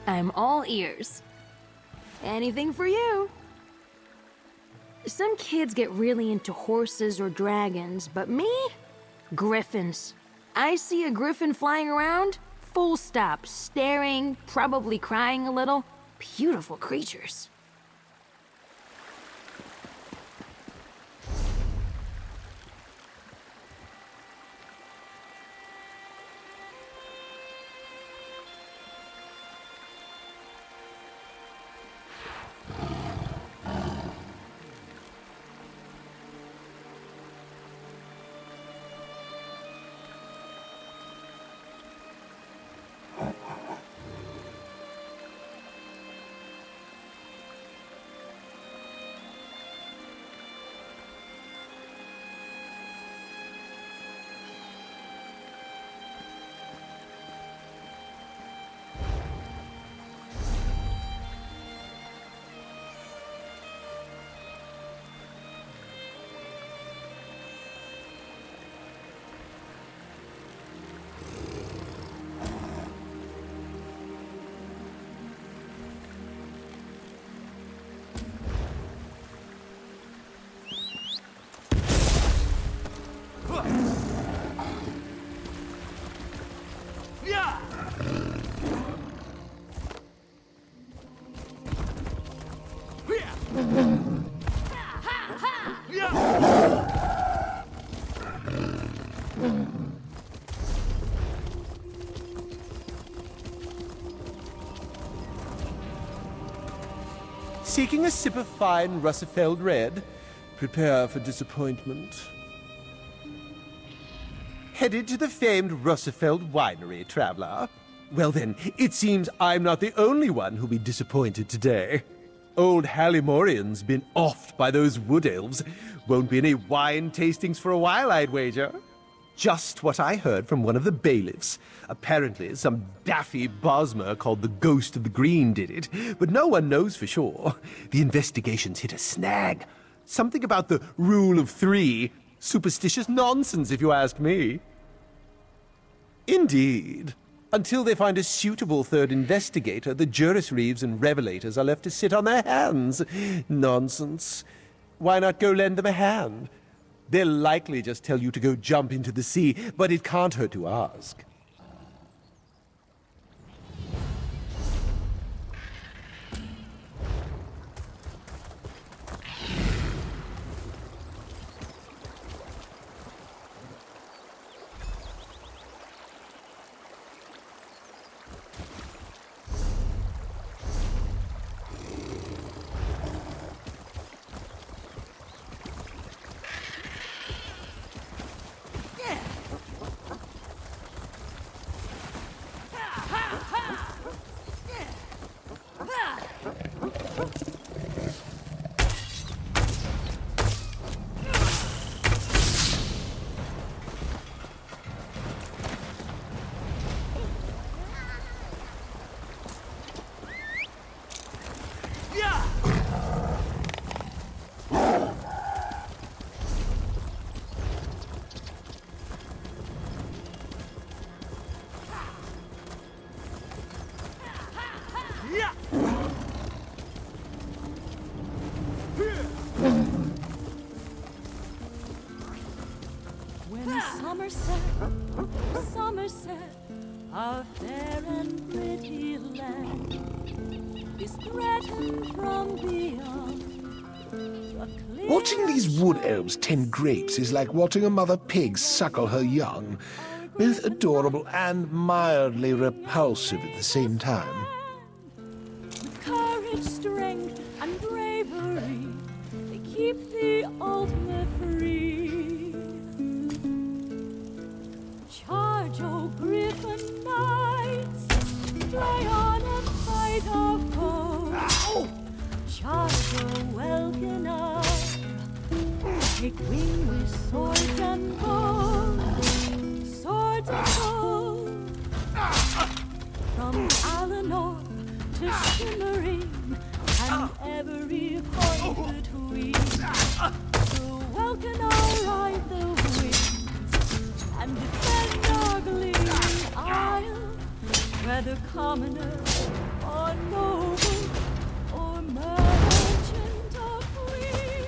I'm all ears. Anything for you. Some kids get really into horses or dragons, but me? Griffins. I see a griffin flying around, full stop, staring, probably crying a little. Beautiful creatures. Seeking a sip of fine Russifeld red? Prepare for disappointment. Headed to the famed Russifeld winery, traveler? Well then, it seems I'm not the only one who'll be disappointed today. Old Hallimorian's been offed by those wood elves. Won't be any wine tastings for a while, I'd wager. Just what I heard from one of the bailiffs. Apparently, some daffy Bosmer called the Ghost of the Green did it, but no one knows for sure. The investigation's hit a snag. Something about the rule of three. Superstitious nonsense, if you ask me. Indeed. Until they find a suitable third investigator, the Juris Reeves and Revelators are left to sit on their hands. Nonsense. Why not go lend them a hand? They'll likely just tell you to go jump into the sea, but it can't hurt to ask. Somerset, our fair and pretty land, is threatened from beyond. Watching these wood elves tend grapes is like watching a mother pig suckle her young, both adorable and mildly repulsive at the same time. With courage, strength, and bravery, they keep the ultimate free. Charge, O Griffin Knights, fly on and fight our foes. Charge, O Welkin Knights, take wing with swords and bows, swords and bows. From Alanor to Shimmering and every point between, to Welkin I'll ride the winds and defend our gleaming isle, where the commoner a noble or merchant or queen.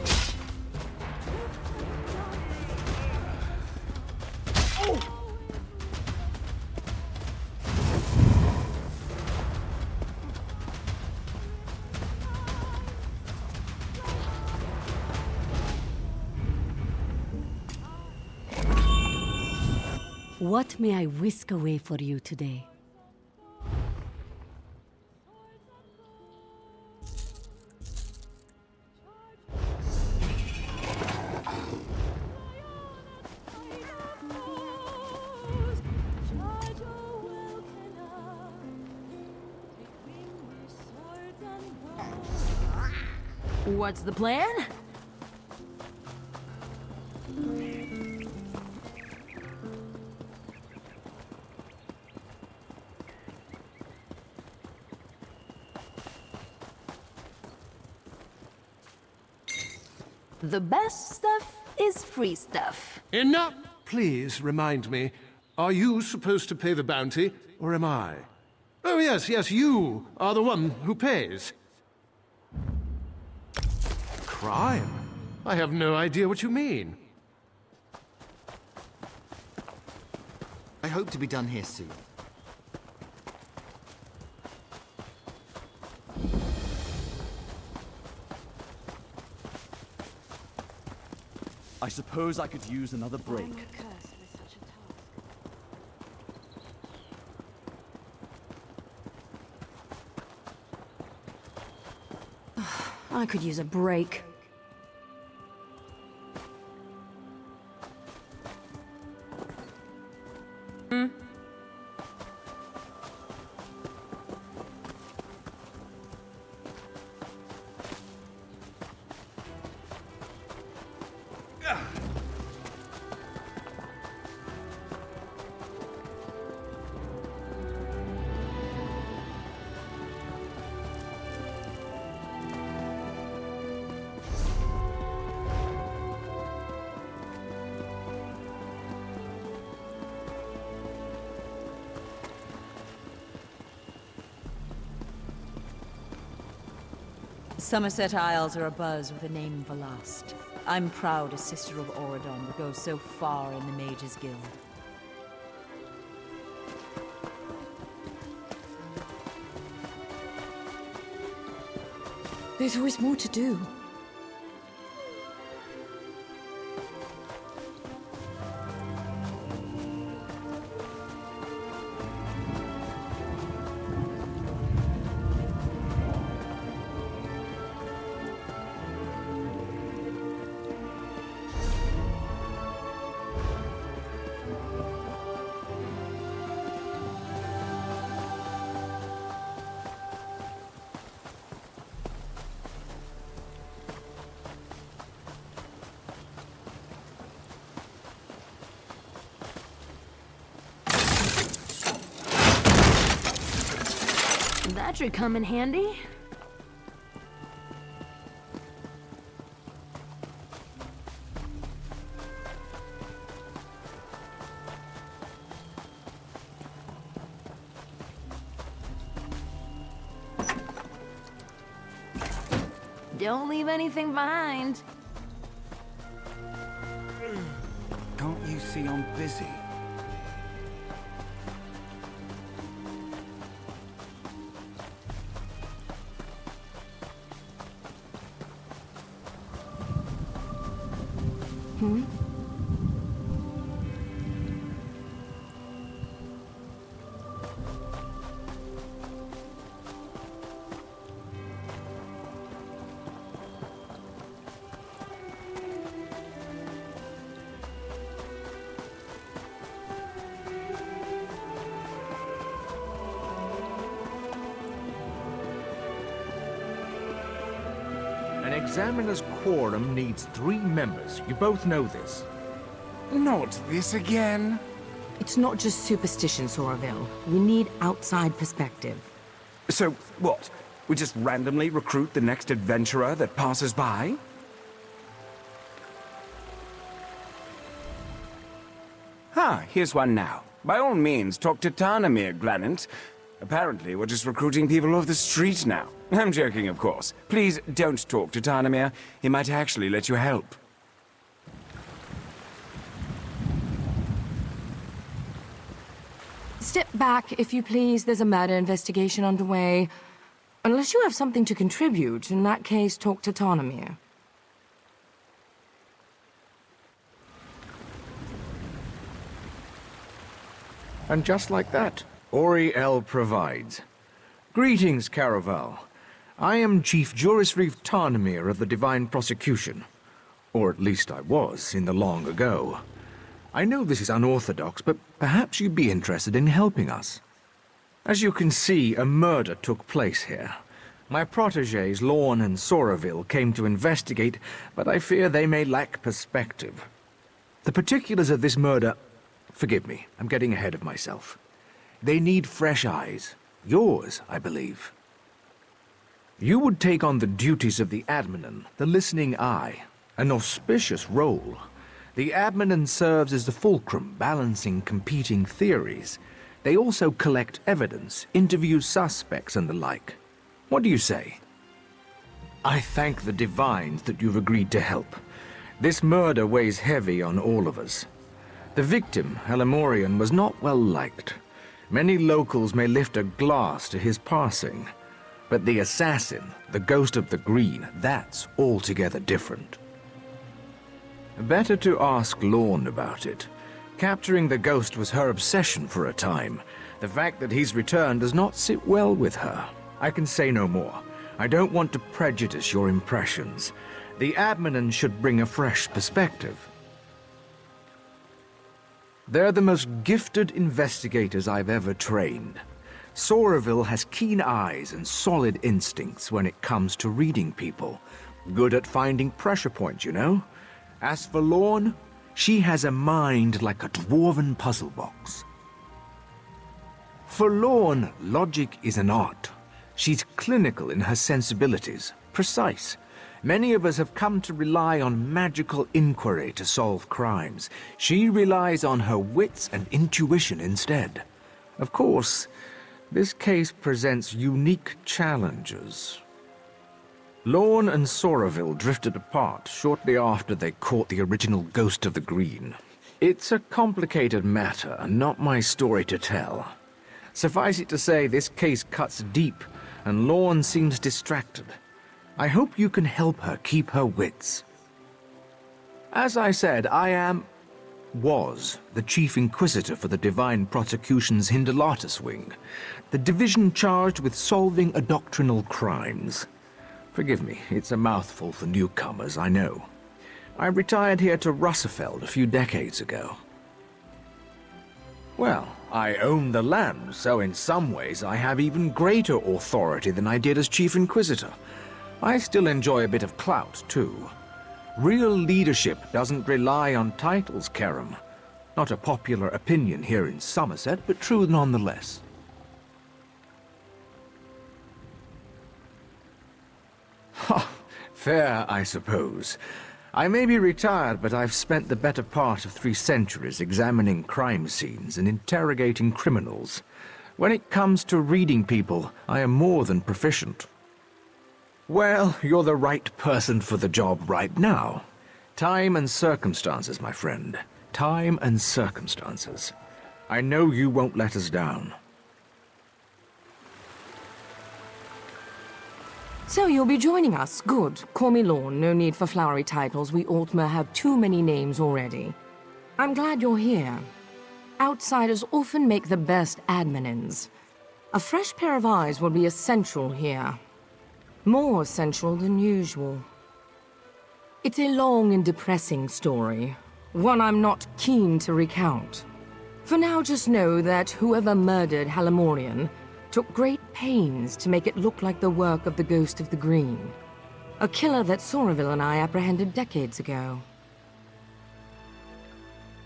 What may I whisk away for you today? What's the plan? The best stuff is free stuff. Enough! Please remind me, are you supposed to pay the bounty, or am I? Oh, yes, you are the one who pays. Crime? I have no idea what you mean. I hope to be done here soon. I suppose I could use another break. I could use a break. Somerset Isles are abuzz with the name Velast. I'm proud a sister of Auradon to go so far in the Mages Guild. There's always more to do. That should come in handy. Don't leave anything behind. Can't you see I'm busy? An examiner's quorum needs 3 members. You both know this. Not this again. It's not just superstition, Soraville. We need outside perspective. So, what? We just randomly recruit the next adventurer that passes by? Here's one now. By all means, talk to Tarnamir, Glanant. Apparently, we're just recruiting people off the street now. I'm joking, of course. Please don't talk to Tarnamir. He might actually let you help. Step back, if you please. There's a murder investigation underway. Unless you have something to contribute, in that case, talk to Tarnamir. And just like that, Ori-El provides. Greetings, Caraval. I am Chief Jurisreef Tarnamir of the Divine Prosecution. Or at least I was, in the long ago. I know this is unorthodox, but perhaps you'd be interested in helping us. As you can see, a murder took place here. My protégés, Lorne and Soraville, came to investigate, but I fear they may lack perspective. The particulars of this murder... Forgive me, I'm getting ahead of myself. They need fresh eyes. Yours, I believe. You would take on the duties of the Adminan, the listening eye. An auspicious role. The Adminan serves as the fulcrum, balancing competing theories. They also collect evidence, interview suspects and the like. What do you say? I thank the Divines that you've agreed to help. This murder weighs heavy on all of us. The victim, Halimorian, was not well liked. Many locals may lift a glass to his passing. But the assassin, the Ghost of the Green, that's altogether different. Better to ask Lorne about it. Capturing the ghost was her obsession for a time. The fact that he's returned does not sit well with her. I can say no more. I don't want to prejudice your impressions. The Adminan should bring a fresh perspective. They're the most gifted investigators I've ever trained. Soraville has keen eyes and solid instincts when it comes to reading people. Good at finding pressure points, you know? As for Lorne, she has a mind like a dwarven puzzle box. For Lorne, logic is an art. She's clinical in her sensibilities, precise. Many of us have come to rely on magical inquiry to solve crimes. She relies on her wits and intuition instead. Of course, this case presents unique challenges. Lorne and Soraville drifted apart shortly after they caught the original Ghost of the Green. It's a complicated matter, and not my story to tell. Suffice it to say, this case cuts deep, and Lorne seems distracted. I hope you can help her keep her wits. As I said, was the Chief Inquisitor for the Divine Prosecution's Hindelatus wing, the division charged with solving doctrinal crimes. Forgive me, it's a mouthful for newcomers, I know. I retired here to Russefeld a few decades ago. Well, I own the land, so in some ways I have even greater authority than I did as Chief Inquisitor. I still enjoy a bit of clout, too. Real leadership doesn't rely on titles, Kerem. Not a popular opinion here in Somerset, but true nonetheless. Ha! Fair, I suppose. I may be retired, but I've spent the better part of 3 centuries examining crime scenes and interrogating criminals. When it comes to reading people, I am more than proficient. Well, you're the right person for the job right now. Time and circumstances, my friend. Time and circumstances. I know you won't let us down. So you'll be joining us. Good. Call me Lorne. No need for flowery titles. We Altmer have too many names already. I'm glad you're here. Outsiders often make the best adminins. A fresh pair of eyes will be essential here. More essential than usual. It's a long and depressing story. One I'm not keen to recount. For now, just know that whoever murdered Halimorian took great pains to make it look like the work of the Ghost of the Green. A killer that Soraville and I apprehended decades ago.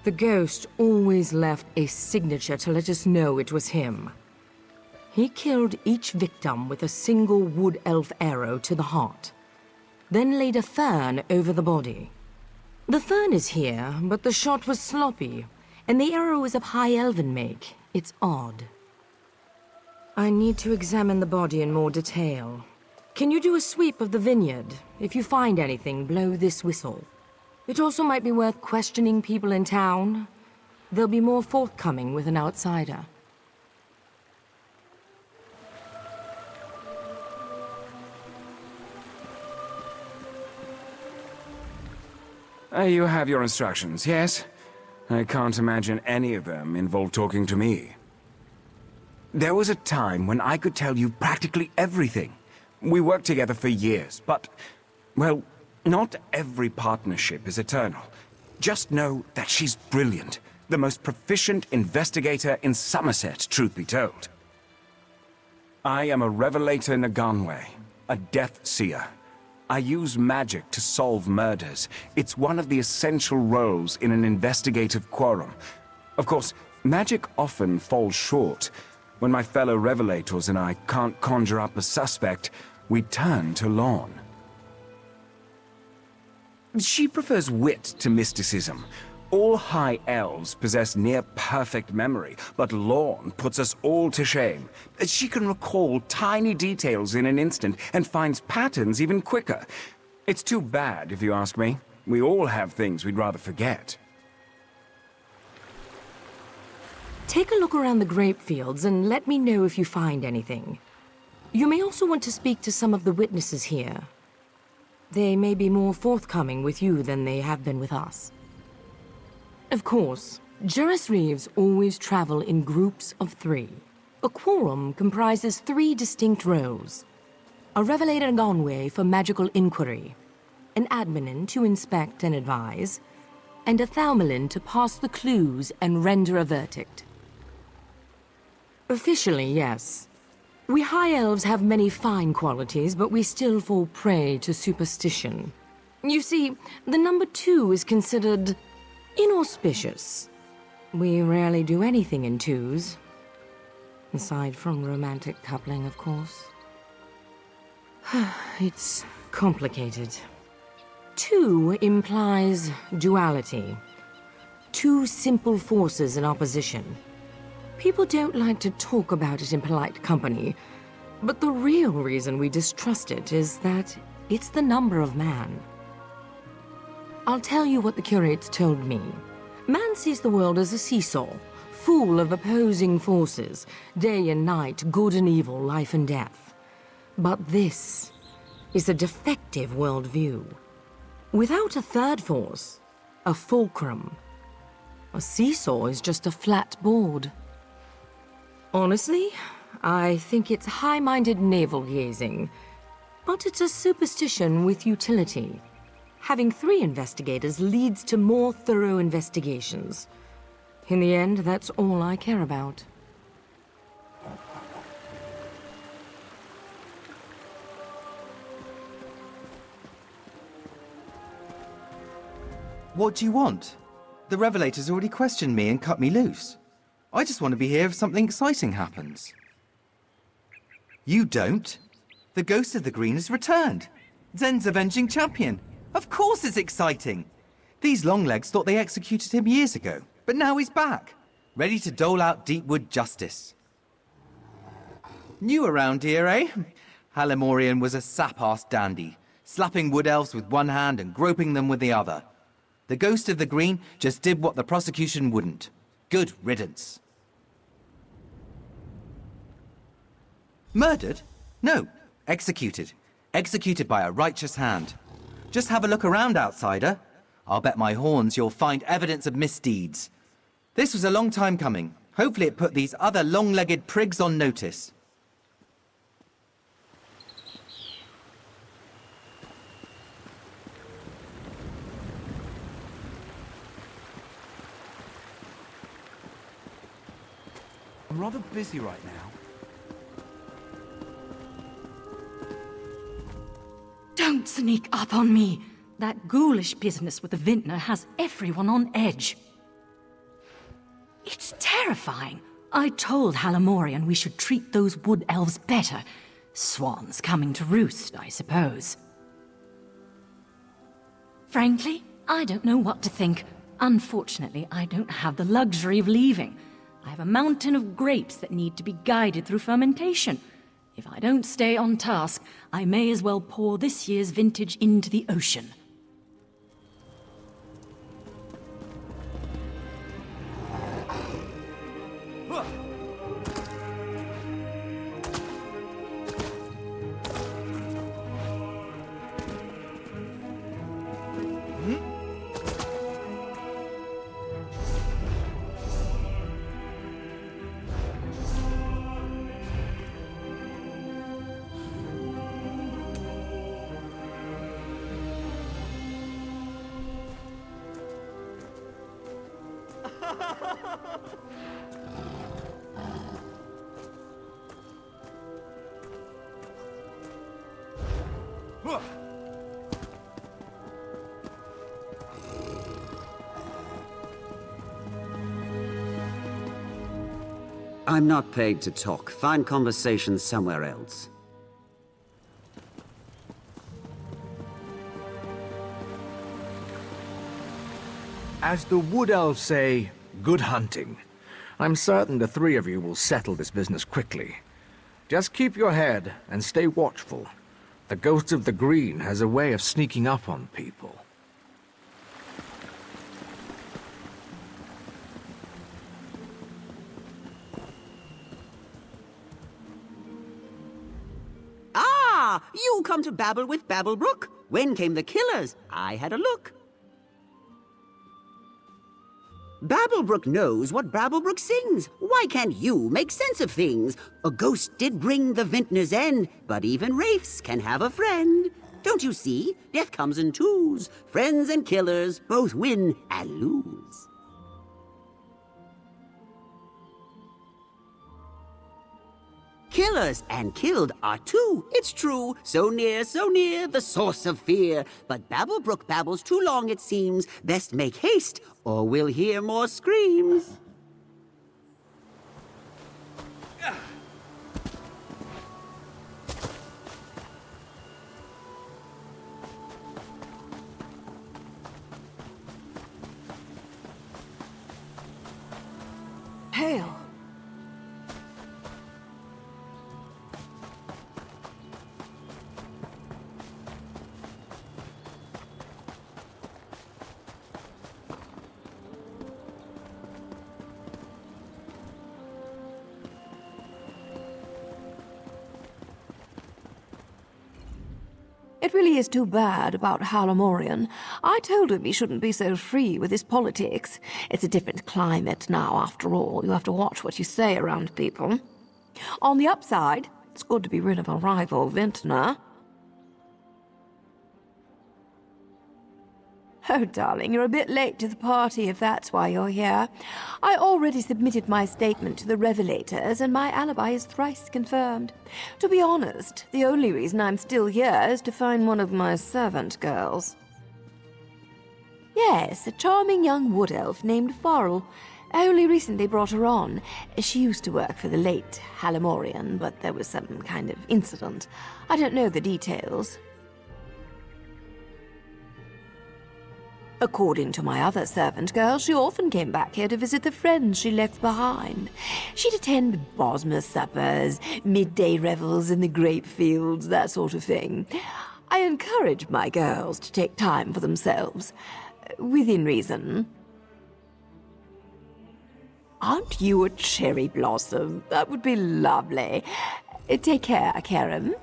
The Ghost always left a signature to let us know it was him. He killed each victim with a single wood elf arrow to the heart, then laid a fern over the body. The fern is here, but the shot was sloppy, and the arrow is of high elven make. It's odd. I need to examine the body in more detail. Can you do a sweep of the vineyard? If you find anything, blow this whistle. It also might be worth questioning people in town. They'll be more forthcoming with an outsider. You have your instructions, yes? I can't imagine any of them involve talking to me. There was a time when I could tell you practically everything. We worked together for years, but, well, not every partnership is eternal. Just know that she's brilliant. The most proficient investigator in Somerset, truth be told. I am a Revelator Naganwe, a Death Seer. I use magic to solve murders. It's one of the essential roles in an investigative quorum. Of course, magic often falls short. When my fellow Revelators and I can't conjure up a suspect, we turn to Lorne. She prefers wit to mysticism. All High Elves possess near-perfect memory, but Lorne puts us all to shame. She can recall tiny details in an instant and finds patterns even quicker. It's too bad, if you ask me. We all have things we'd rather forget. Take a look around the grape fields and let me know if you find anything. You may also want to speak to some of the witnesses here. They may be more forthcoming with you than they have been with us. Of course, Juris Reeves always travel in groups of 3. A quorum comprises 3 distinct roles. A Revelator Gonwe for magical inquiry, an admin to inspect and advise, and a Thaumalin to pass the clues and render a verdict. Officially, yes. We High Elves have many fine qualities, but we still fall prey to superstition. You see, the number 2 is considered inauspicious. We rarely do anything in 2s. Aside from romantic coupling, of course. It's complicated. 2 implies duality. 2 simple forces in opposition. People don't like to talk about it in polite company, but the real reason we distrust it is that it's the number of man. I'll tell you what the curates told me. Man sees the world as a seesaw, full of opposing forces, day and night, good and evil, life and death. But this is a defective worldview. Without a third force, a fulcrum, a seesaw is just a flat board. Honestly, I think it's high-minded navel-gazing, but it's a superstition with utility. Having 3 investigators leads to more thorough investigations. In the end, that's all I care about. What do you want? The Revelator's already questioned me and cut me loose. I just want to be here if something exciting happens. You don't? The Ghost of the Green has returned. Zen's avenging champion. Of course it's exciting. These Longlegs thought they executed him years ago, but now he's back, ready to dole out Deepwood justice. New around here, eh? Halimorian was a sap-ass dandy, slapping wood elves with one hand and groping them with the other. The Ghost of the Green just did what the prosecution wouldn't. Good riddance. Murdered? No, executed. Executed by a righteous hand. Just have a look around, outsider. I'll bet my horns you'll find evidence of misdeeds. This was a long time coming. Hopefully it put these other long-legged prigs on notice. I'm rather busy right now. Don't sneak up on me! That ghoulish business with the vintner has everyone on edge. It's terrifying. I told Halimorian we should treat those wood elves better. Swans coming to roost, I suppose. Frankly, I don't know what to think. Unfortunately, I don't have the luxury of leaving. I have a mountain of grapes that need to be guided through fermentation. If I don't stay on task, I may as well pour this year's vintage into the ocean. I'm not paid to talk. Find conversation somewhere else. As the Wood Elves say, good hunting. I'm certain the three of you will settle this business quickly. Just keep your head and stay watchful. The Ghost of the Green has a way of sneaking up on people. Ah! You come to babble with Babblebrook? When came the killers? I had a look. Babblebrook knows what Babblebrook sings. Why can't you make sense of things? A ghost did bring the vintner's end, but even wraiths can have a friend. Don't you see? Death comes in twos. Friends and killers both win and lose. Killers and killed are two, it's true. So near, the source of fear. But Babblebrook babbles too long, it seems. Best make haste, or we'll hear more screams. Hail. It really is too bad about Halamorian. I told him he shouldn't be so free with his politics. It's a different climate now, after all. You have to watch what you say around people. On the upside, it's good to be rid of a rival vintner. Oh, darling, you're a bit late to the party if that's why you're here. I already submitted my statement to the Revelators, and my alibi is thrice confirmed. To be honest, the only reason I'm still here is to find one of my servant girls. Yes, a charming young wood elf named Farrell. I only recently brought her on. She used to work for the late Halamorian, but there was some kind of incident. I don't know the details. According to my other servant girl, she often came back here to visit the friends she left behind. She'd attend Bosma suppers, midday revels in the grape fields, that sort of thing. I encourage my girls to take time for themselves, within reason. Aren't you a cherry blossom? That would be lovely. Take care, Karen.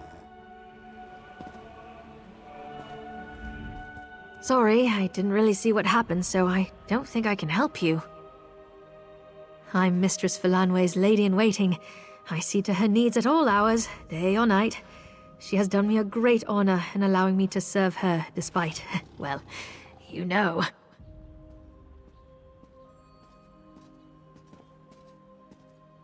Sorry, I didn't really see what happened, so I don't think I can help you. I'm Mistress Philanway's lady-in-waiting. I see to her needs at all hours, day or night. She has done me a great honor in allowing me to serve her despite, well, you know.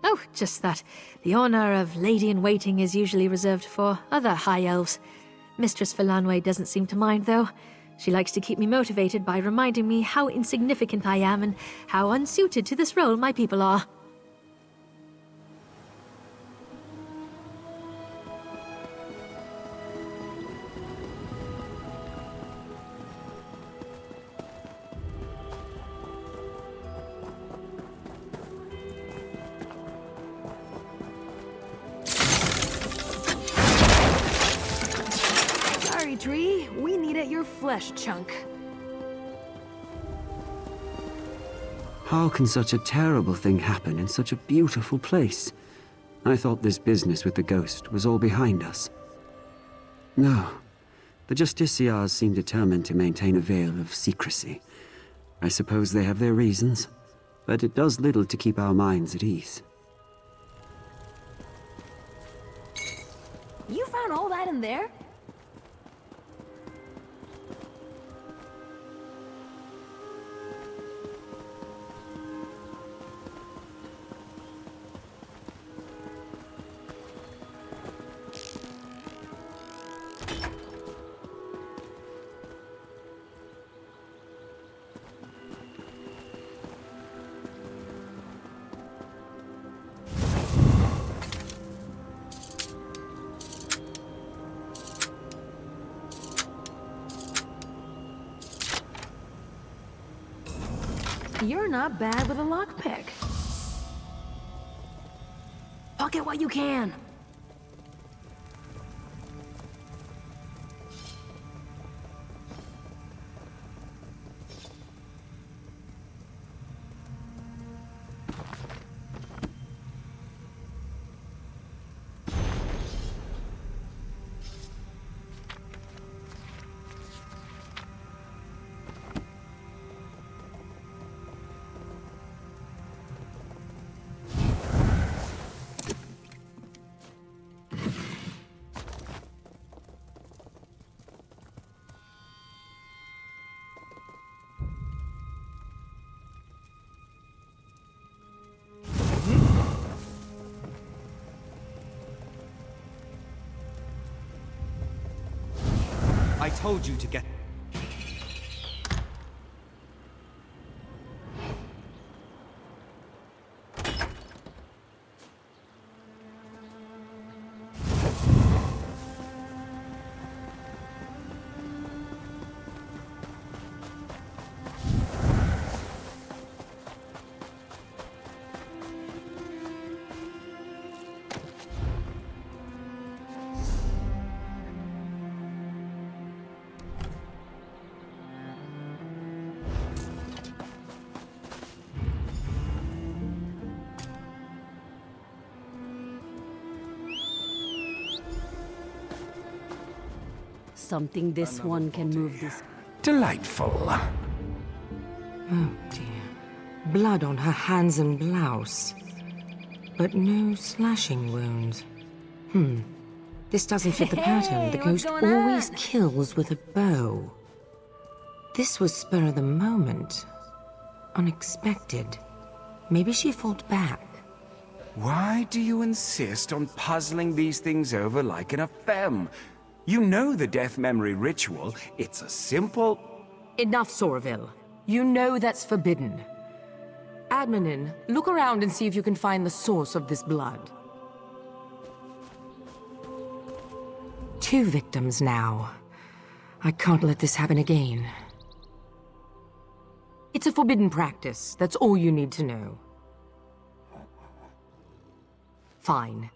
Oh, just that. The honor of lady-in-waiting is usually reserved for other high elves. Mistress Philanway doesn't seem to mind, though. She likes to keep me motivated by reminding me how insignificant I am and how unsuited to this role my people are. mere flesh chunk. How can such a terrible thing happen in such a beautiful place? I thought this business with the ghost was all behind us. No. The Justiciars seem determined to maintain a veil of secrecy. I suppose they have their reasons, but it does little to keep our minds at ease. You found all that in there? You're not bad with a lockpick. Pocket what you can. I told you to get... Something this one can move this. Delightful. Oh dear. Blood on her hands and blouse. But no slashing wounds. This doesn't fit the pattern. The what's ghost going always on? kills with a bow. This was spur of the moment. Unexpected. Maybe she fought back. Why do you insist on puzzling these things over like an femme? You know the death memory ritual. It's a simple... Enough, Soraville. You know that's forbidden. Admonin, look around and see if you can find the source of this blood. 2 victims now. I can't let this happen again. It's a forbidden practice. That's all you need to know. Fine.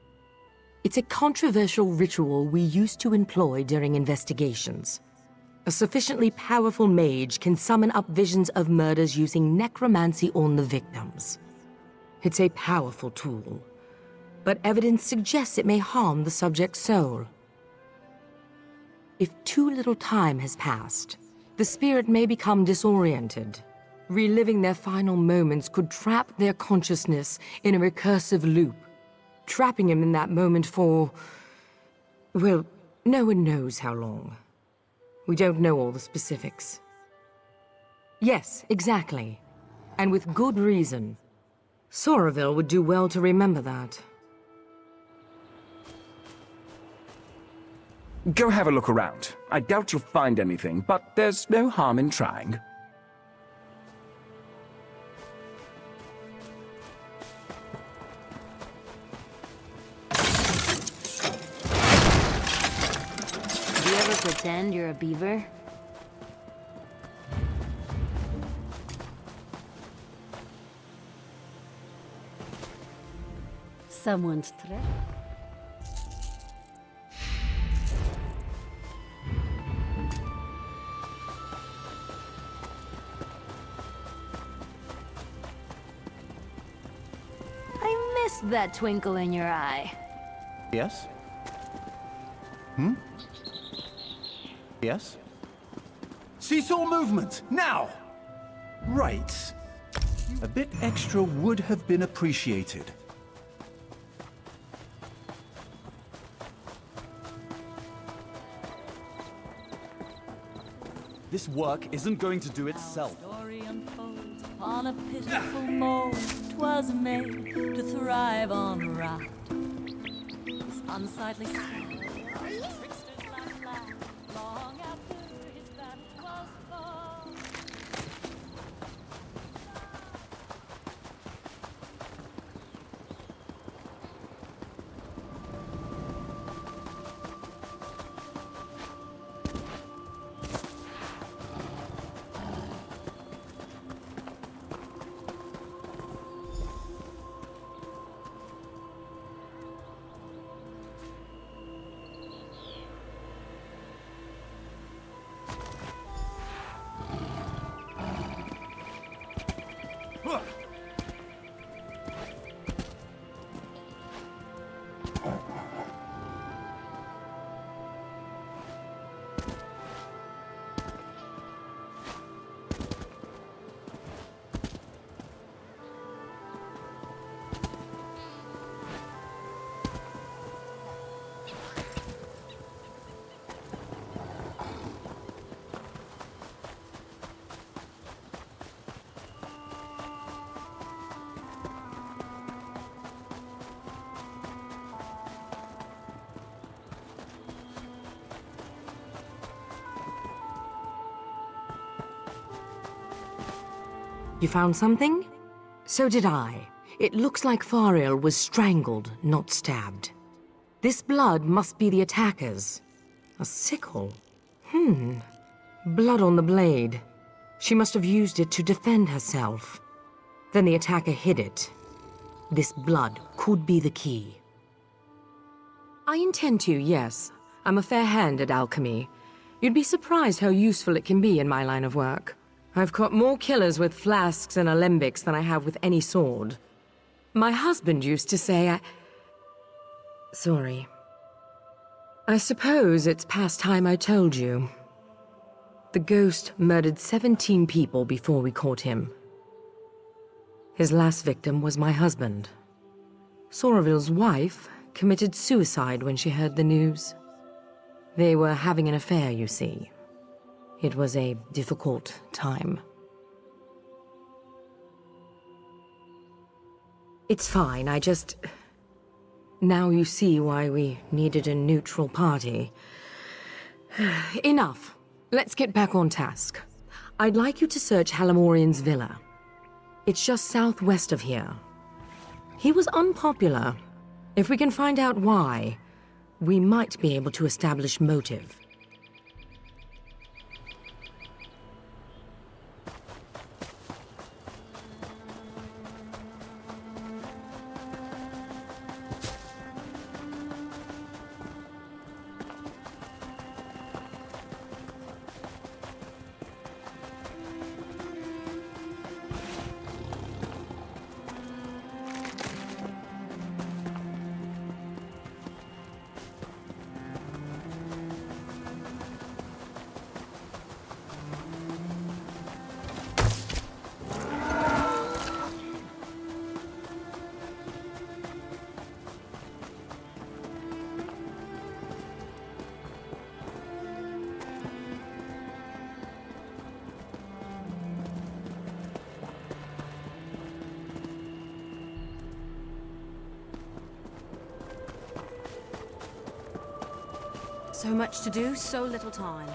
It's a controversial ritual we used to employ during investigations. A sufficiently powerful mage can summon up visions of murders using necromancy on the victims. It's a powerful tool, but evidence suggests it may harm the subject's soul. If too little time has passed, the spirit may become disoriented. Reliving their final moments could trap their consciousness in a recursive loop, trapping him in that moment for... well, no one knows how long. We don't know all the specifics. Yes, exactly. And with good reason. Soraville would do well to remember that. Go have a look around. I doubt you'll find anything, but there's no harm in trying. Do you ever pretend you're a beaver? Someone's threat. missed that twinkle in your eye. Yes? Yes? Seesaw movement, now! Right. A bit extra would have been appreciated. This work isn't going to do itself. Story unfolds upon a pitiful mold. 'Twas made to thrive on rot. This unsightly sight, trickster's last laugh, long after his battle was fought. You found something? So did I. It looks like Fariel was strangled, not stabbed. This blood must be the attacker's. A sickle? Blood on the blade. She must have used it to defend herself. Then the attacker hid it. This blood could be the key. I intend to, yes. I'm a fair hand at alchemy. You'd be surprised how useful it can be in my line of work. I've caught more killers with flasks and alembics than I have with any sword. My husband used to say Sorry. I suppose it's past time I told you. The ghost murdered 17 people before we caught him. His last victim was my husband. Soravil's wife committed suicide when she heard the news. They were having an affair, you see. It was a difficult time. It's fine, Now you see why we needed a neutral party. Enough. Let's get back on task. I'd like you to search Halimorian's villa. It's just southwest of here. He was unpopular. If we can find out why, we might be able to establish motive. So much to do, so little time.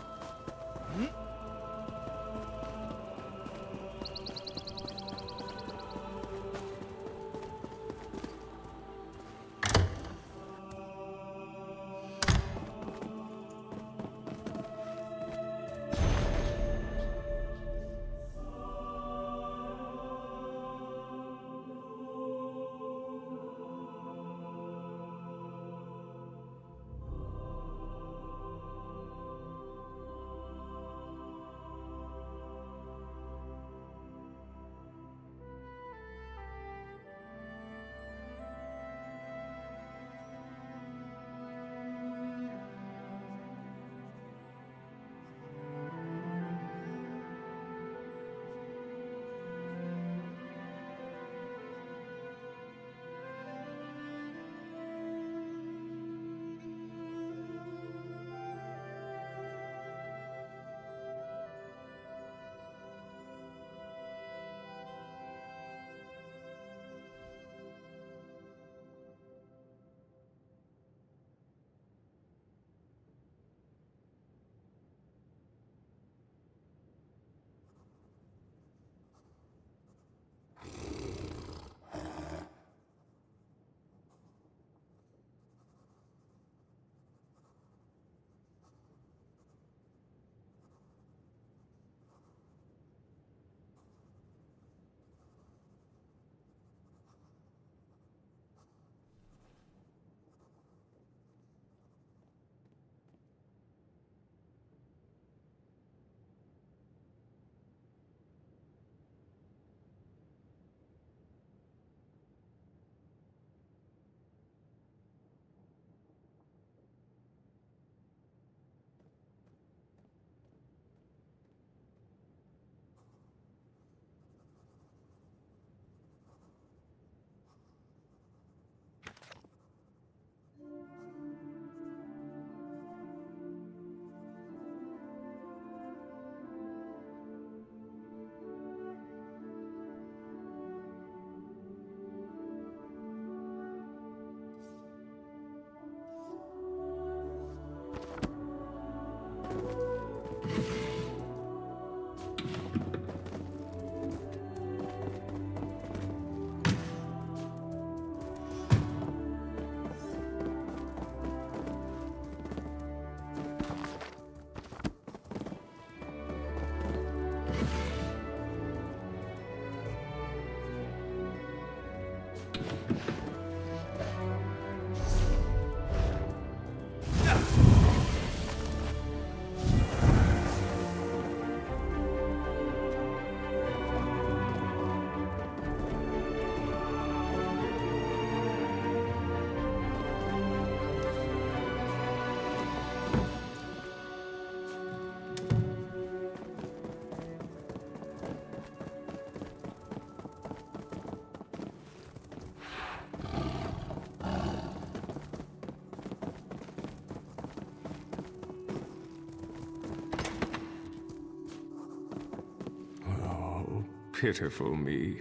pitiful me.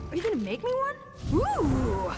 Are you gonna make me one? Ooh!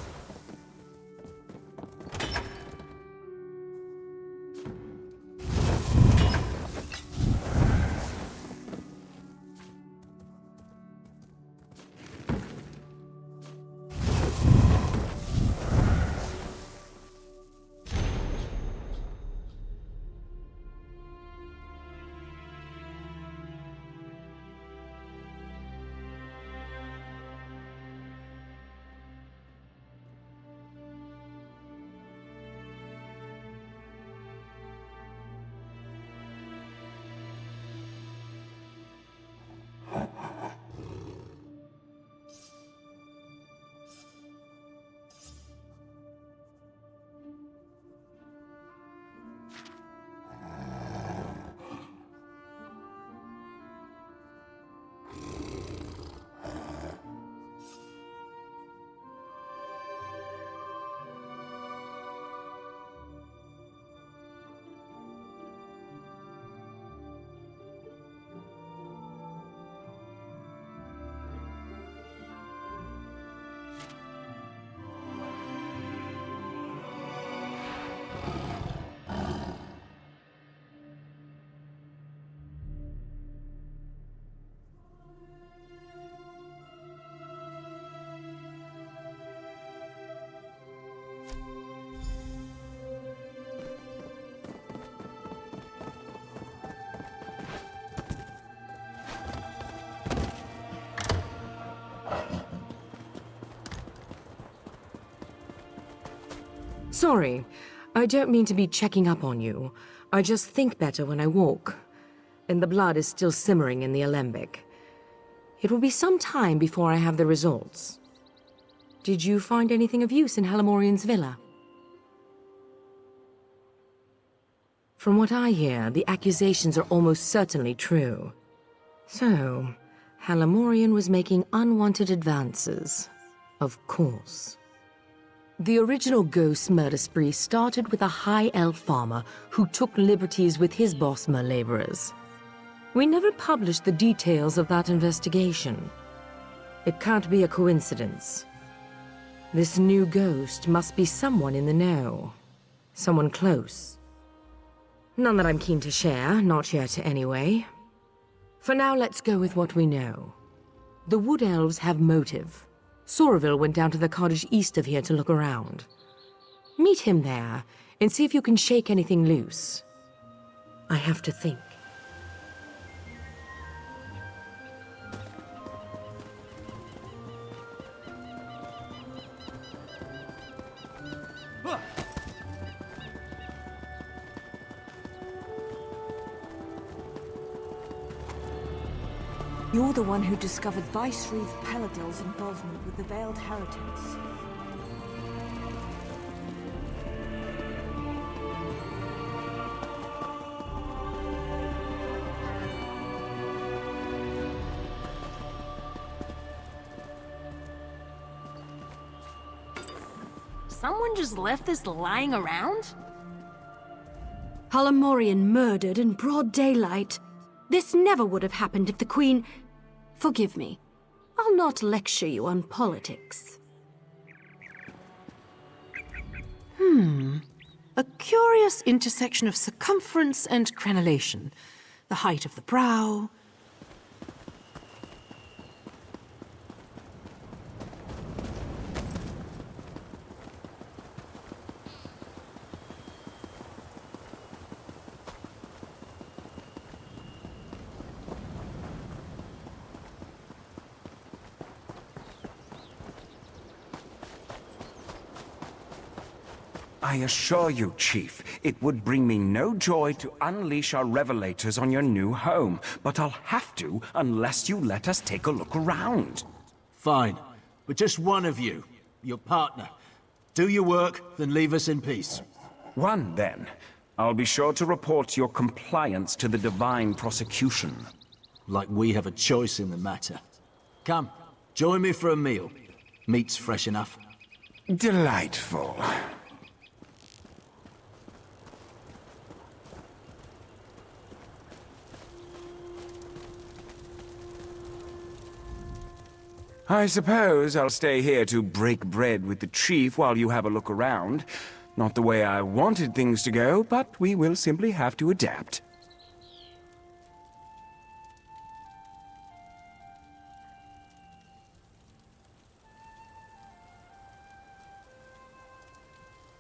Sorry, I don't mean to be checking up on you. I just think better when I walk. And the blood is still simmering in the alembic. It will be some time before I have the results. Did you find anything of use in Halimorian's villa? From what I hear, the accusations are almost certainly true. So, Halimorian was making unwanted advances. Of course. The original ghost murder spree started with a high elf farmer who took liberties with his Bosmer laborers. We never published the details of that investigation. It can't be a coincidence. This new ghost must be someone in the know. Someone close. None that I'm keen to share, not yet anyway. For now, let's go with what we know. The Wood Elves have motive. Soraville went down to the cottage east of here to look around. Meet him there, and see if you can shake anything loose. I have to think. You're the one who discovered Vicereeve Paladil's involvement with the Veiled Heritance. Someone just left this lying around? Halimorian murdered in broad daylight. This never would have happened if the Queen... Forgive me. I'll not lecture you on politics. A curious intersection of circumference and crenellation. The height of the brow... I assure you, Chief, it would bring me no joy to unleash our revelators on your new home, but I'll have to unless you let us take a look around. Fine, but just one of you, your partner. Do your work, then leave us in peace. One, then. I'll be sure to report your compliance to the Divine Prosecution. Like we have a choice in the matter. Come, join me for a meal. Meat's fresh enough. Delightful. I suppose I'll stay here to break bread with the chief while you have a look around. Not the way I wanted things to go, but we will simply have to adapt.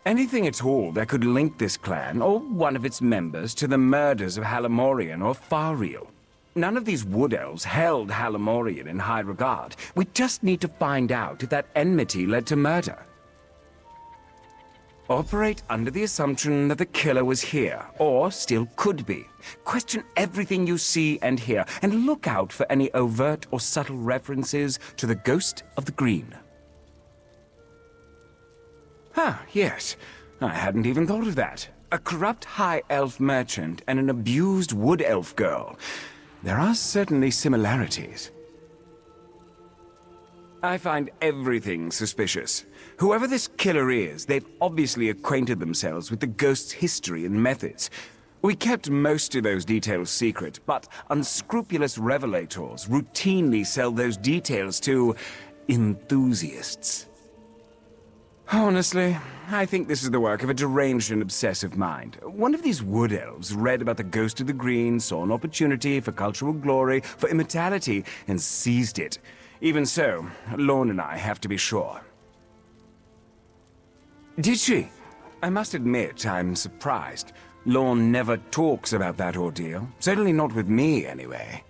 Anything at all that could link this clan, or one of its members, to the murders of Halimorian or Fariel. None of these wood elves held Halimorian in high regard. We just need to find out if that enmity led to murder. Operate under the assumption that the killer was here, or still could be. Question everything you see and hear, and look out for any overt or subtle references to the Ghost of the Green. Ah, yes. I hadn't even thought of that. A corrupt high elf merchant and an abused wood elf girl. There are certainly similarities. I find everything suspicious. Whoever this killer is, they've obviously acquainted themselves with the ghost's history and methods. We kept most of those details secret, but unscrupulous revelators routinely sell those details to enthusiasts. Honestly, I think this is the work of a deranged and obsessive mind. One of these wood elves read about the Ghost of the Green, saw an opportunity for cultural glory, for immortality, and seized it. Even so, Lorne and I have to be sure. Did she? I must admit, I'm surprised. Lorne never talks about that ordeal. Certainly not with me, anyway.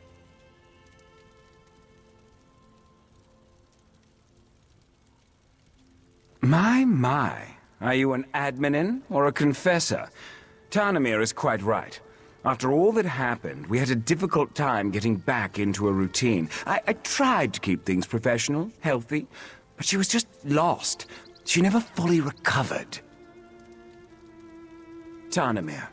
My. Are you an adminin or a confessor? Tarnamir is quite right. After all that happened, we had a difficult time getting back into a routine. I tried to keep things professional, healthy, but she was just lost. She never fully recovered. Tarnamir.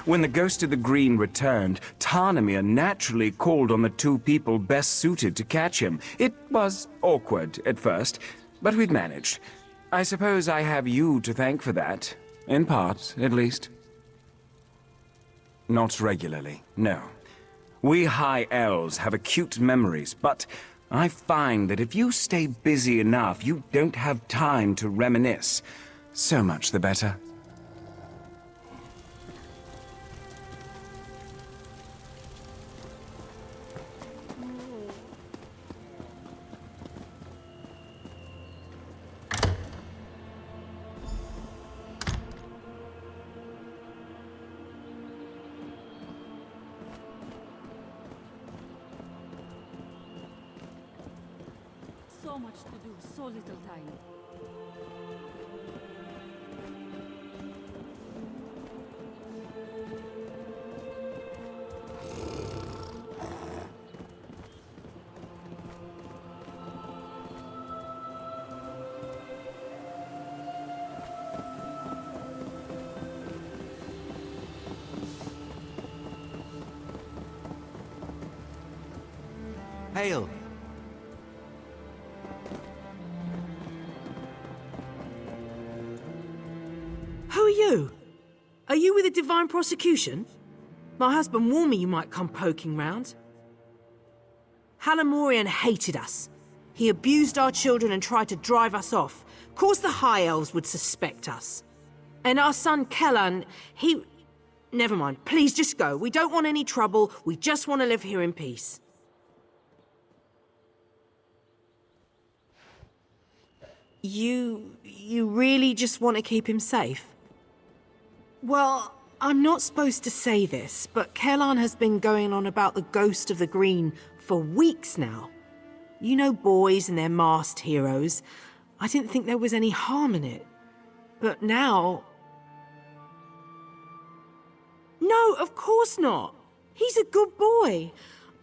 When the Ghost of the Green returned, Tarnamir naturally called on the two people best suited to catch him. It was awkward at first, but we'd managed. I suppose I have you to thank for that. In part, at least. Not regularly, no. We High Elves have acute memories, but I find that if you stay busy enough, you don't have time to reminisce. So much the better. So much to do, so little time. Hail! Who are you? Are you with the Divine Prosecution? My husband warned me you might come poking round. Halimorian hated us. He abused our children and tried to drive us off. Of course the High Elves would suspect us. And our son Kellan, he... Never mind, please just go. We don't want any trouble. We just want to live here in peace. You really just want to keep him safe? Well, I'm not supposed to say this, but Kellan has been going on about the Ghost of the Green for weeks now. You know boys and their masked heroes. I didn't think there was any harm in it. But now... No, of course not. He's a good boy.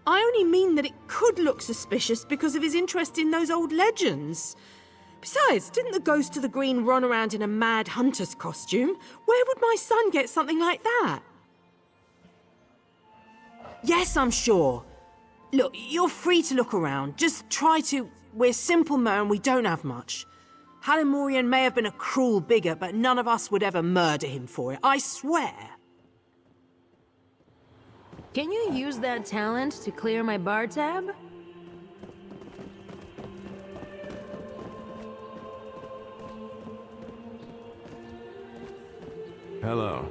I only mean that it could look suspicious because of his interest in those old legends. Besides, didn't the Ghost of the Green run around in a mad hunter's costume? Where would my son get something like that? Yes, I'm sure. Look, you're free to look around. Just try to, we're simple men, we don't have much. Halimorian may have been a cruel bigot, but none of us would ever murder him for it, I swear. Can you use that talent to clear my bar tab? Hello.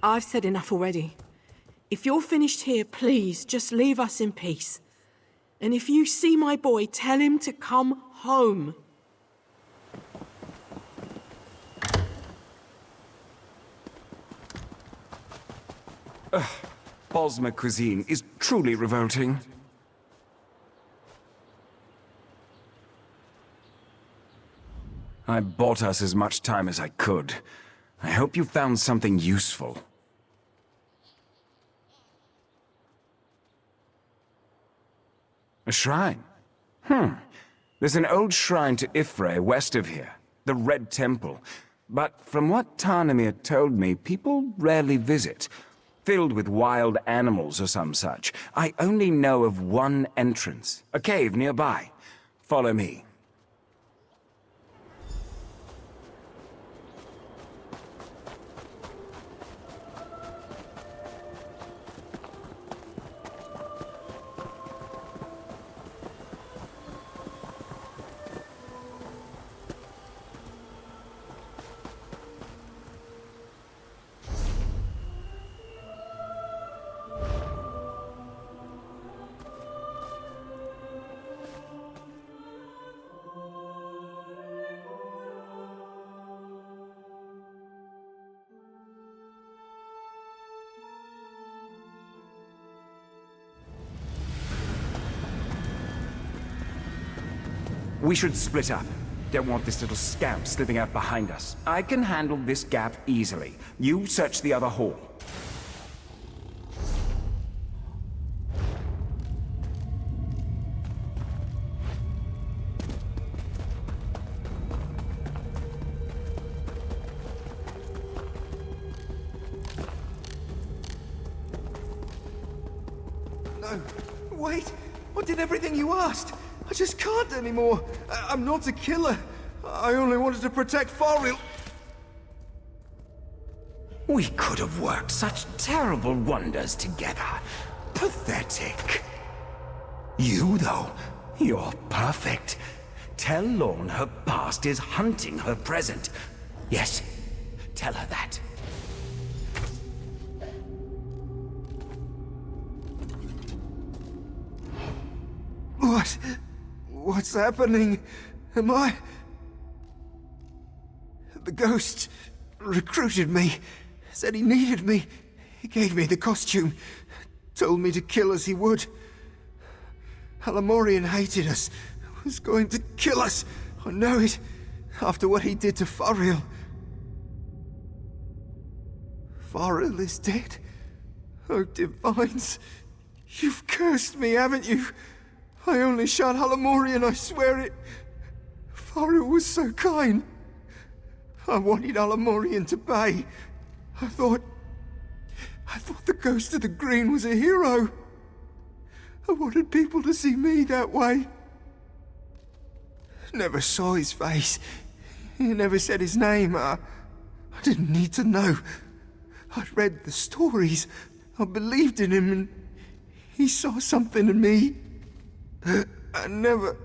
I've said enough already. If you're finished here, please, just leave us in peace. And if you see my boy, tell him to come home. Bosmer cuisine is truly revolting. I bought us as much time as I could. I hope you found something useful. A shrine? There's an old shrine to Ifre west of here, the Red Temple. But from what Tarnamir told me, people rarely visit. Filled with wild animals or some such. I only know of one entrance, a cave nearby. Follow me. We should split up. Don't want this little scamp slipping out behind us. I can handle this gap easily. You search the other hall. though. Wait, I did everything you asked. I just can't anymore. I'm not a killer. I only wanted to protect Farrell. We could have worked such terrible wonders together. Pathetic. You, though, you're perfect. Tell Lorne her past is hunting her present. Yes, tell her that. What's happening? Am I... The ghost recruited me, said he needed me. He gave me the costume, told me to kill as he would. Halamorian hated us, was going to kill us. I know it, after what he did to Farrell. Farrell is dead. Oh, Divines, you've cursed me, haven't you? I only shot Halamorian, I swear it. Farrell was so kind. I wanted Halamorian to pay. I thought the Ghost of the Green was a hero. I wanted people to see me that way. Never saw his face. He never said his name. I didn't need to know. I'd read the stories. I believed in him, and he saw something in me. I never...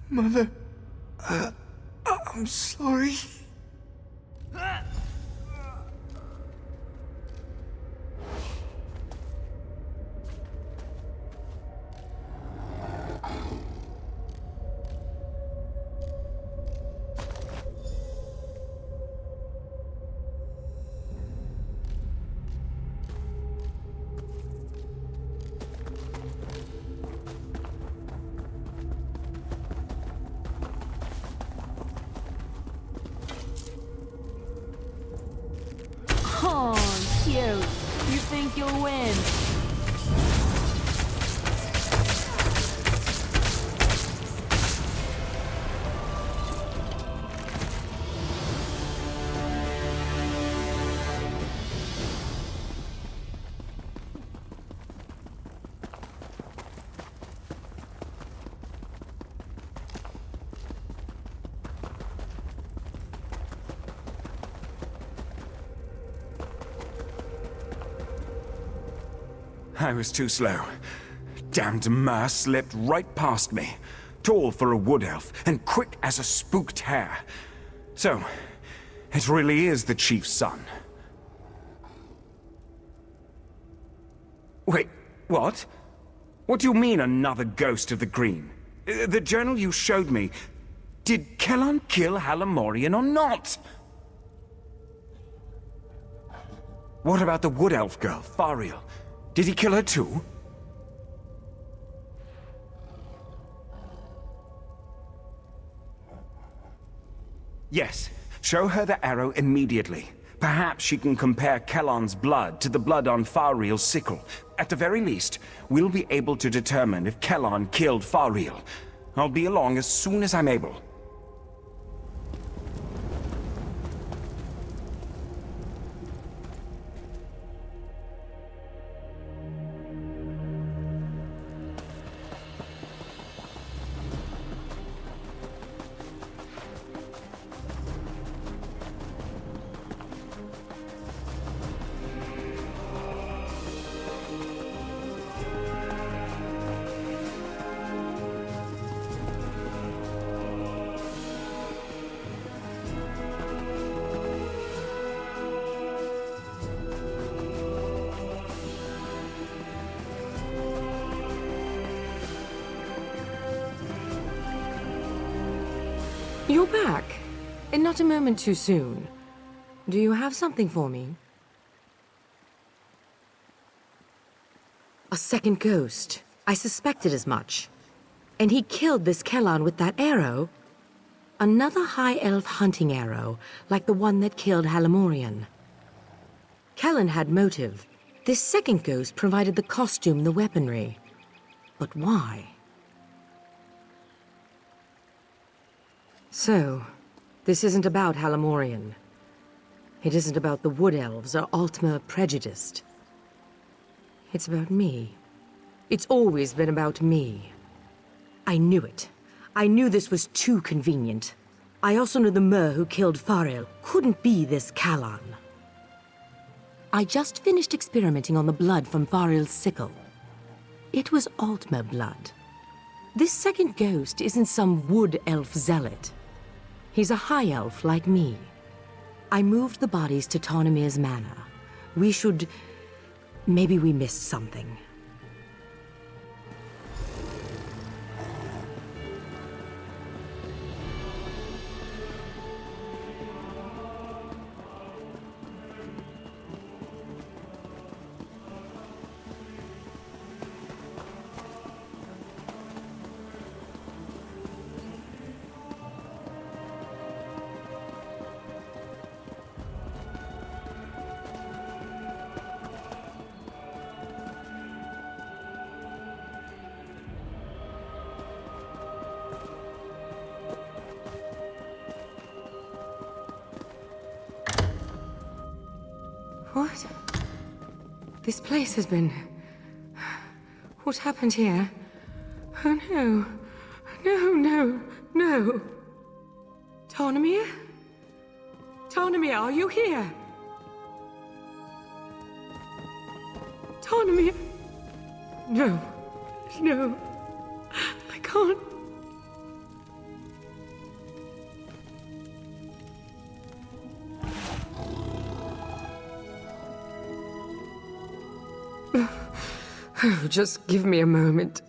Mother... I'm sorry. Oh, cute. You think you'll win? I was too slow. Damned Mer slipped right past me. Tall for a wood elf, and quick as a spooked hare. So, it really is the chief's son. Wait, what? What do you mean, another ghost of the green? The journal you showed me, did Kellan kill Halamorian or not? What about the wood elf girl, Fariel? Did he kill her too? Yes, show her the arrow immediately. Perhaps she can compare Kellan's blood to the blood on Fariel's sickle. At the very least, we'll be able to determine if Kellan killed Fariel. I'll be along as soon as I'm able. You're back. And not a moment too soon. Do you have something for me? A second ghost. I suspected as much. And he killed this Kellan with that arrow? Another high elf hunting arrow, like the one that killed Halamorian. Kellan had motive. This second ghost provided the costume and the weaponry. But why? So, this isn't about Halamorian. It isn't about the Wood Elves or Altmer prejudiced. It's about me. It's always been about me. I knew it. I knew this was too convenient. I also knew the Mer who killed Faril couldn't be this Kalan. I just finished experimenting on the blood from Faril's sickle. It was Altmer blood. This second ghost isn't some wood elf zealot. He's a high elf like me. I moved the bodies to Tarnamir's manor. We should... maybe we missed something. What? This place has been... What happened here? Oh no. No, no, no. Tarnamir? Tarnamir, are you here? Tarnamir? No. No. I can't. Oh, just give me a moment.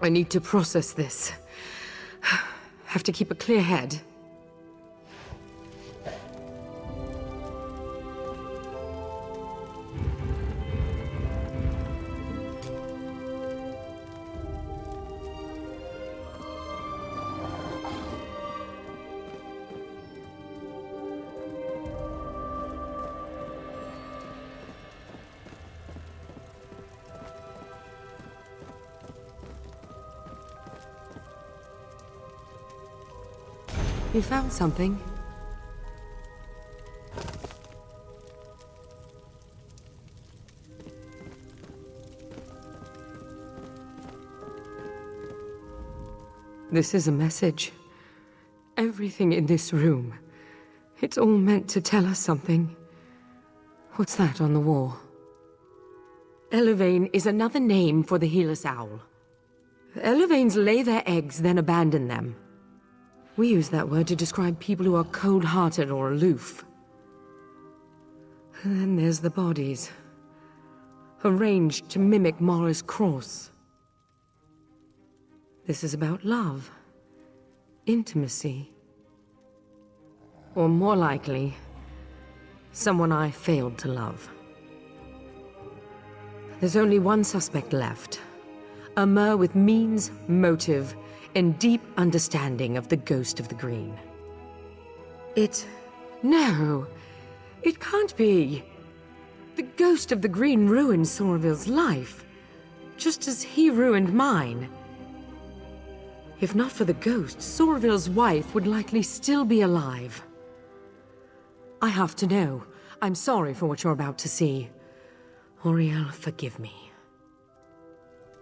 I need to process this. Have to keep a clear head. You found something? This is a message. Everything in this room. It's all meant to tell us something. What's that on the wall? Elevane is another name for the Helus owl. Elevanes lay their eggs, then abandon them. We use that word to describe people who are cold-hearted or aloof. And then there's the bodies. Arranged to mimic Mara's cross. This is about love. Intimacy. Or more likely, someone I failed to love. There's only one suspect left. A Mer with means, motive, and deep understanding of the Ghost of the Green. No! It can't be! The Ghost of the Green ruined Soraville's life, just as he ruined mine. If not for the Ghost, Soraville's wife would likely still be alive. I have to know. I'm sorry for what you're about to see. Auriel, forgive me.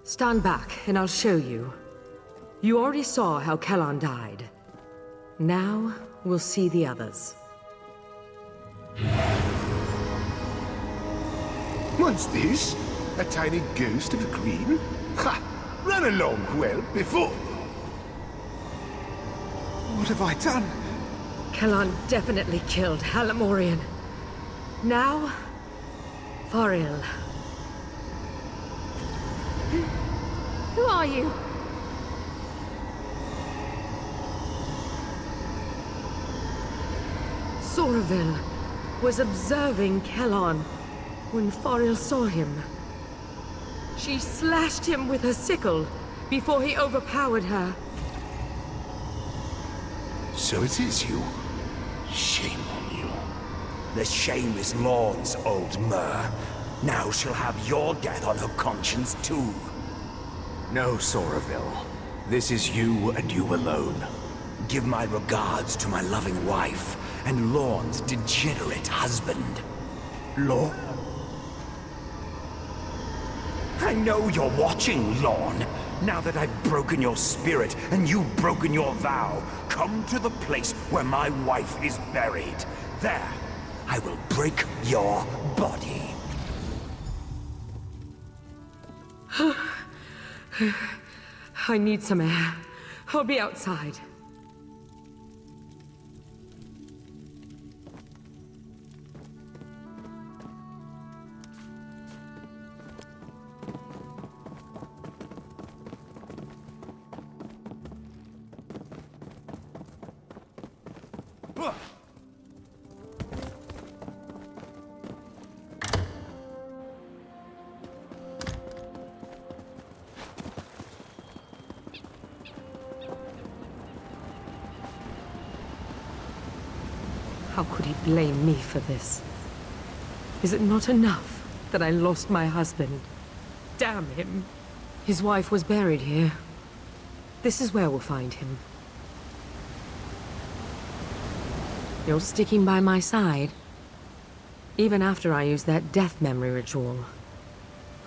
Stand back, and I'll show you. You already saw how Kellan died. Now, we'll see the others. What's this? A tiny ghost of a green? Ha! Run along, well, before... What have I done? Kellan definitely killed Halamorian. Now, Faril. Who are you? Soraville was observing Kellan when Faril saw him. She slashed him with her sickle before he overpowered her. So it is you. Shame on you. The shame is Lorne's, old Mer. Now she'll have your death on her conscience too. No, Soraville. This is you and you alone. Give my regards to my loving wife and Lorne's degenerate husband. know you're watching, Lorne. Now that I've broken your spirit and you've broken your vow, come to the place where my wife is buried. There, I will break your body. I need some air. I'll be outside. How could he blame me for this? Is it not enough that I lost my husband? Damn him! His wife was buried here. This is where we'll find him. You're sticking by my side, even after I use that death memory ritual.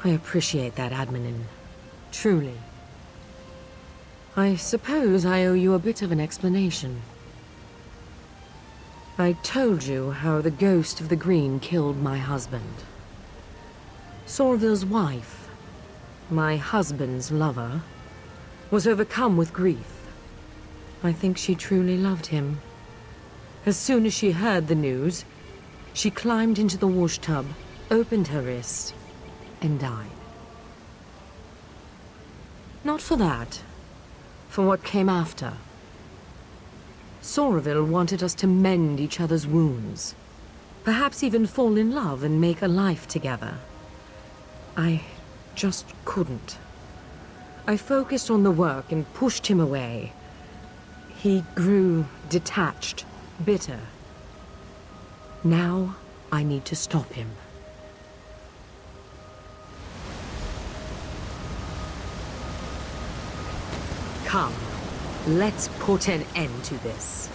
I appreciate that, Admin. Truly. I suppose I owe you a bit of an explanation. I told you how the ghost of the Green killed my husband. Sorville's wife, my husband's lover, was overcome with grief. I think she truly loved him. As soon as she heard the news, she climbed into the wash tub, opened her wrist, and died. Not for that, for what came after. Sorville wanted us to mend each other's wounds. Perhaps even fall in love and make a life together. I just couldn't. I focused on the work and pushed him away. He grew detached, bitter. Now I need to stop him. Come. Let's put an end to this.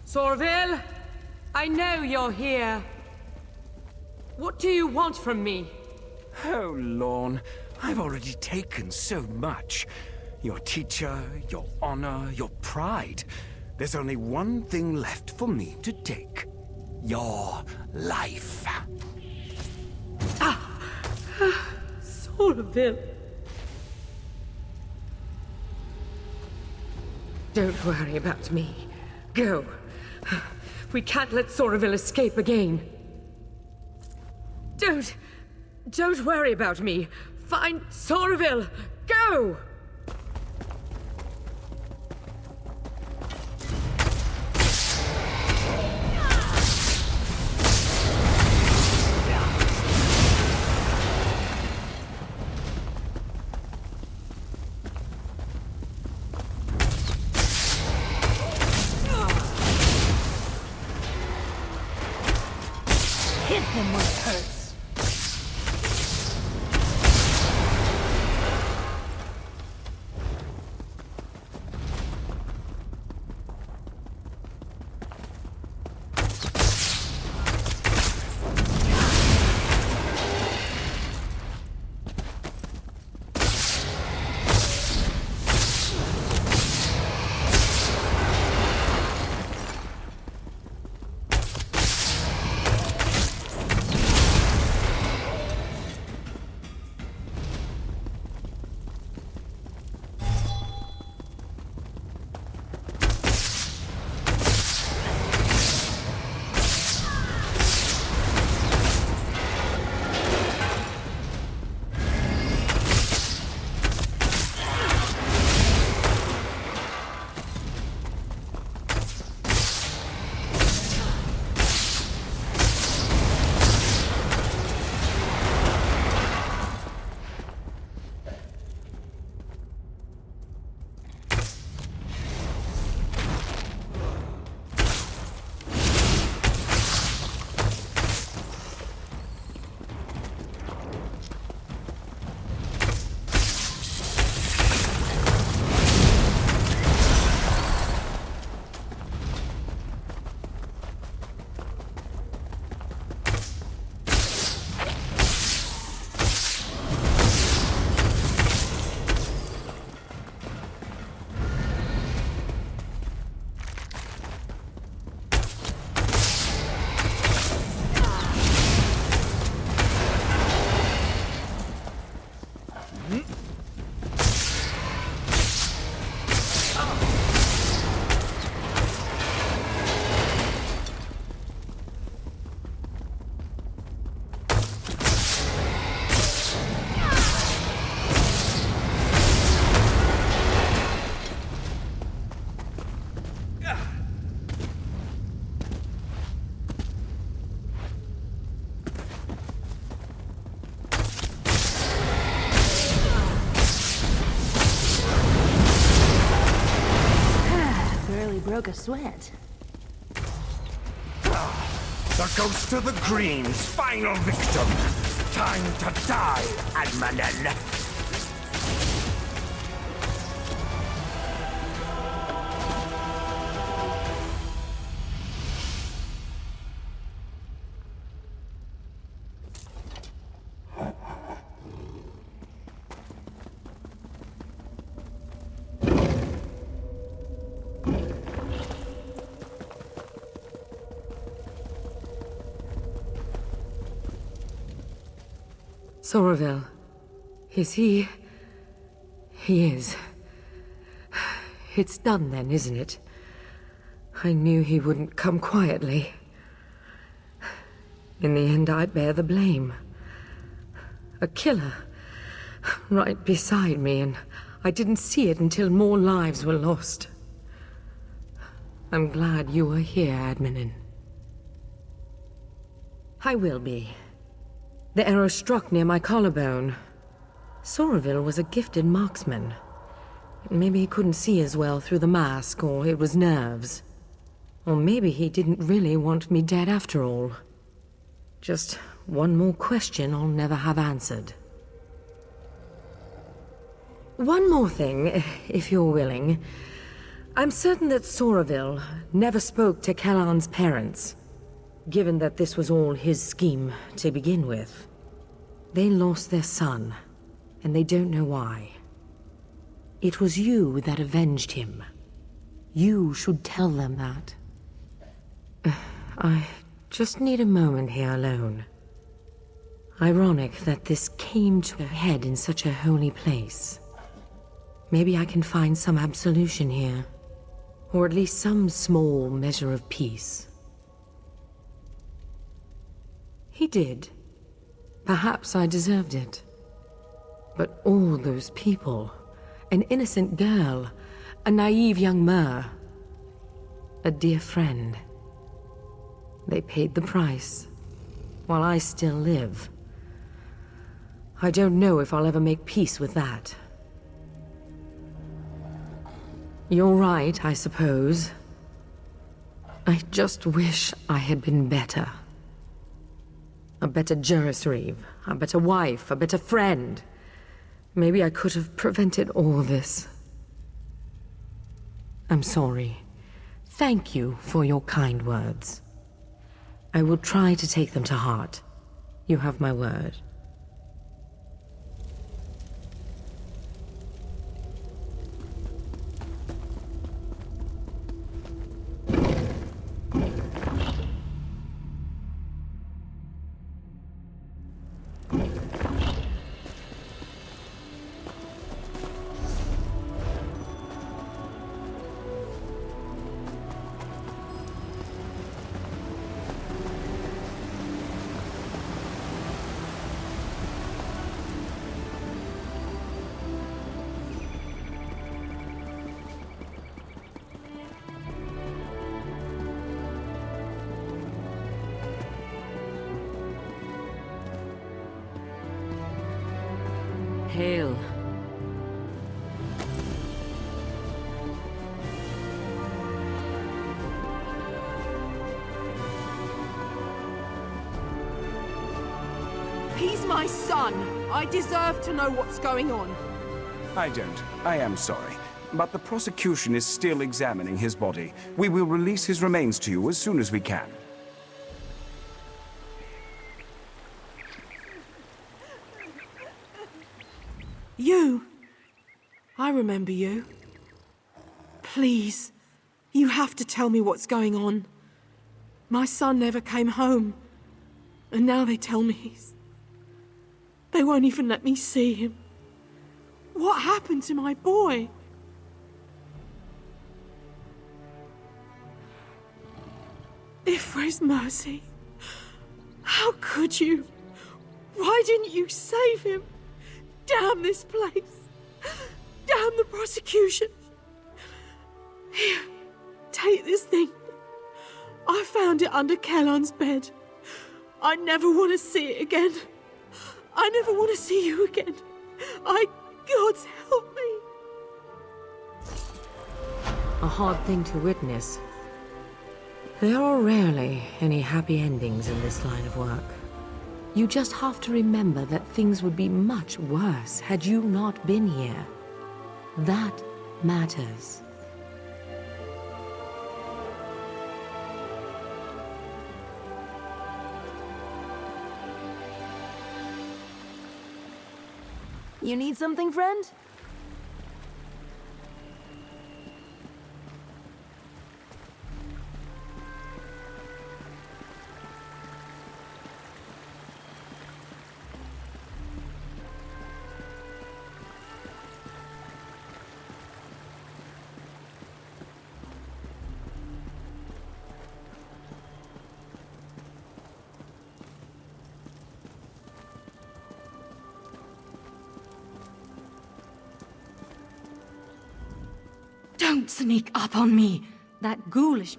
Sorville, I know you're here. What do you want from me? Oh, Lorne, I've already taken so much. Your teacher, your honor, your pride. There's only one thing left for me to take. Your life. Sorville. Don't worry about me. Go. We can't let Sorville escape again. Don't worry about me. Find Sorville. Go! Hit him where it hurts. broke a sweat. The ghost of the Green's final victim. Time to die, Admanen. Soraville. Is he... He is. It's done then, isn't it? I knew he wouldn't come quietly. In the end, I bear the blame. A killer. Right beside me, and I didn't see it until more lives were lost. I'm glad you were here, Admanen. I will be. The arrow struck near my collarbone. Soraville was a gifted marksman. Maybe he couldn't see as well through the mask, or it was nerves. Or maybe he didn't really want me dead after all. Just one more question I'll never have answered. One more thing, if you're willing. I'm certain that Soraville never spoke to Kellan's parents, given that this was all his scheme to begin with. They lost their son, and they don't know why. It was you that avenged him. You should tell them that. I just need a moment here alone. Ironic that this came to a head in such a holy place. Maybe I can find some absolution here, or at least some small measure of peace. He did. Perhaps I deserved it. But all those people, an innocent girl, a naive young Mer, a dear friend. They paid the price, while I still live. I don't know if I'll ever make peace with that. You're right, I suppose. I just wish I had been better. A better Juris Reeve, a better wife, a better friend. Maybe I could have prevented all this. I'm sorry. Thank you for your kind words. I will try to take them to heart. You have my word. Hail. He's my son. I deserve to know what's going on. I don't. I am sorry. But the prosecution is still examining his body. We will release his remains to you as soon as we can. You. I remember you. Please, you have to tell me what's going on. My son never came home. And now they tell me they won't even let me see him. What happened to my boy? Ifre's mercy. How could you? Why didn't you save him? Damn this place. Damn the prosecution. Here, take this thing. I found it under Kellan's bed. I never want to see it again. I never want to see you again. God's help me. A hard thing to witness. There are rarely any happy endings in this line of work. You just have to remember that things would be much worse had you not been here. That matters. You need something, friend? Don't sneak up on me! That ghoulish...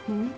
Hmm?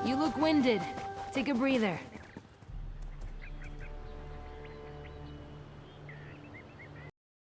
You look winded. Take a breather.